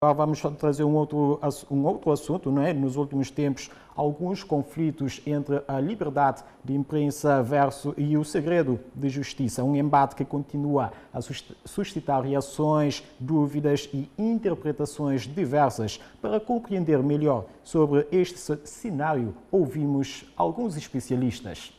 Agora vamos trazer um outro assunto, não é? Nos últimos tempos, alguns conflitos entre a liberdade de imprensa e o segredo de justiça. Um embate que continua a suscitar reações, dúvidas e interpretações diversas. Para compreender melhor sobre este cenário, ouvimos alguns especialistas.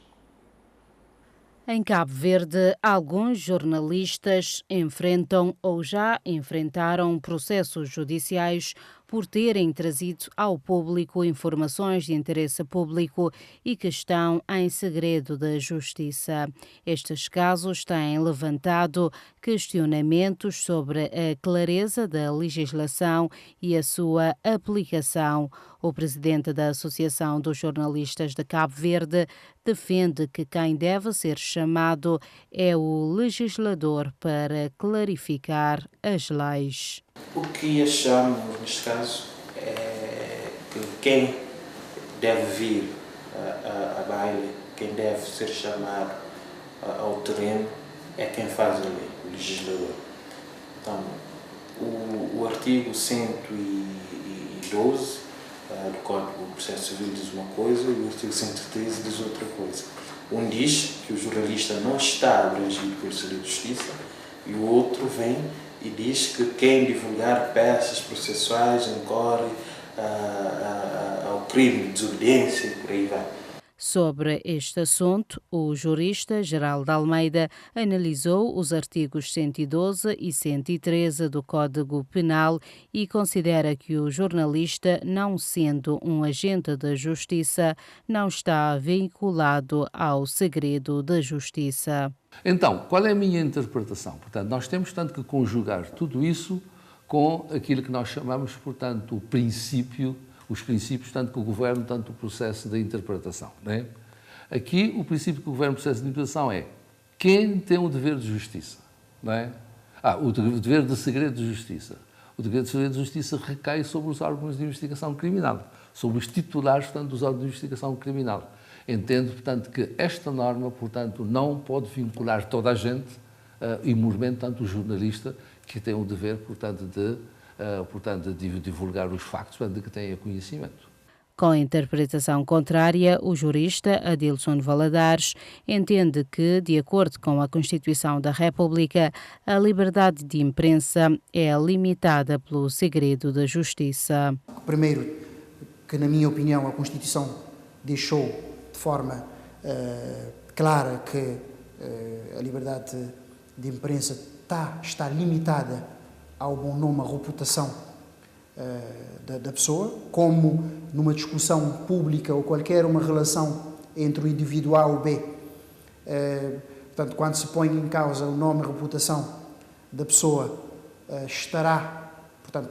Em Cabo Verde, alguns jornalistas enfrentam ou já enfrentaram processos judiciais por terem trazido ao público informações de interesse público e que estão em segredo da justiça. Estes casos têm levantado questionamentos sobre a clareza da legislação e a sua aplicação. O presidente da Associação dos Jornalistas de Cabo Verde defende que quem deve ser chamado é o legislador para clarificar as leis. O que achamos, neste caso, é que quem deve vir a baile, quem deve ser chamado ao terreno, é quem faz a lei, o legislador. Então, o artigo 112 do Código do Processo Civil diz uma coisa e o artigo 113 diz outra coisa. Um diz que o jornalista não está abrangido pelo segredo de justiça e o outro vem e diz que quem divulgar peças processuais incorre ao crime de desobediência e por aí vai. Sobre este assunto, o jurista Geraldo Almeida analisou os artigos 112 e 113 do Código Penal e considera que o jornalista, não sendo um agente da justiça, não está vinculado ao segredo da justiça. Então, qual é a minha interpretação? Portanto, nós temos, tanto que conjugar tudo isso com aquilo que nós chamamos, portanto, os princípios, tanto que o governo, tanto o processo de interpretação. Não é? Aqui, o princípio que o governo, o processo de interpretação é quem tem o dever de justiça. Não é? O dever de segredo de justiça. O dever de segredo de justiça recai sobre os órgãos de investigação criminal, sobre os titulares, portanto, dos órgãos de investigação criminal. Entendo, portanto, que esta norma, portanto, não pode vincular toda a gente, e mormente, tanto o jornalista, que tem o dever, portanto, de divulgar os factos, portanto, de que tenha conhecimento. Com a interpretação contrária, o jurista Adilson Valadares entende que, de acordo com a Constituição da República, a liberdade de imprensa é limitada pelo segredo da justiça. Primeiro, que na minha opinião a Constituição deixou de forma clara que a liberdade de imprensa está limitada ao bom nome, à reputação da pessoa, como numa discussão pública ou qualquer uma relação entre o indivíduo A ou B. Portanto, quando se põe em causa o nome e a reputação da pessoa,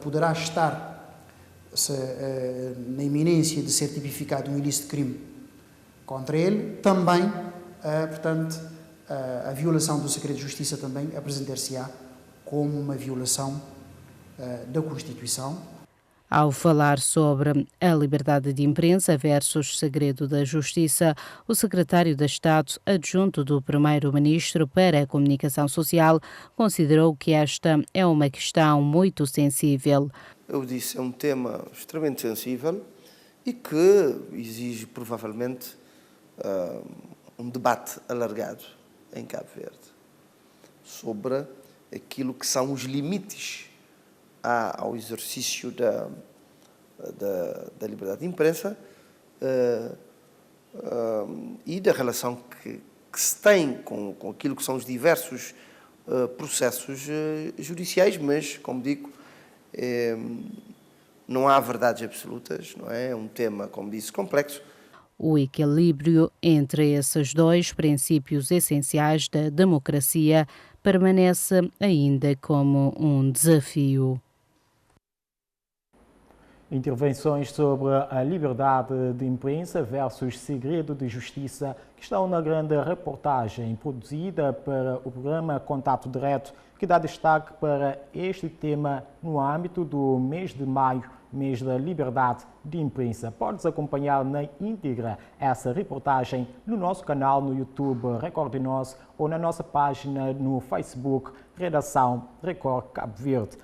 poderá estar na iminência de ser tipificado um ilícito crime contra ele, também, portanto, a violação do segredo de justiça também apresentar-se-á como uma violação da Constituição. Ao falar sobre a liberdade de imprensa versus segredo da justiça, o secretário de Estado adjunto do primeiro-ministro para a comunicação social considerou que esta é uma questão muito sensível. Eu disse, é um tema extremamente sensível e que exige provavelmente um debate alargado em Cabo Verde sobre aquilo que são os limites ao exercício da liberdade de imprensa e da relação que se tem com aquilo que são os diversos processos judiciais, mas, como digo, não há verdades absolutas, não é? É um tema, como disse, complexo. O equilíbrio entre esses dois princípios essenciais da democracia permanece ainda como um desafio. Intervenções sobre a liberdade de imprensa versus segredo de justiça que estão na grande reportagem produzida para o programa Contato Direto, que dá destaque para este tema no âmbito do mês de maio, mês da liberdade de imprensa. Podes acompanhar na íntegra essa reportagem no nosso canal no YouTube Record de Nós ou na nossa página no Facebook Redação Record Cabo Verde.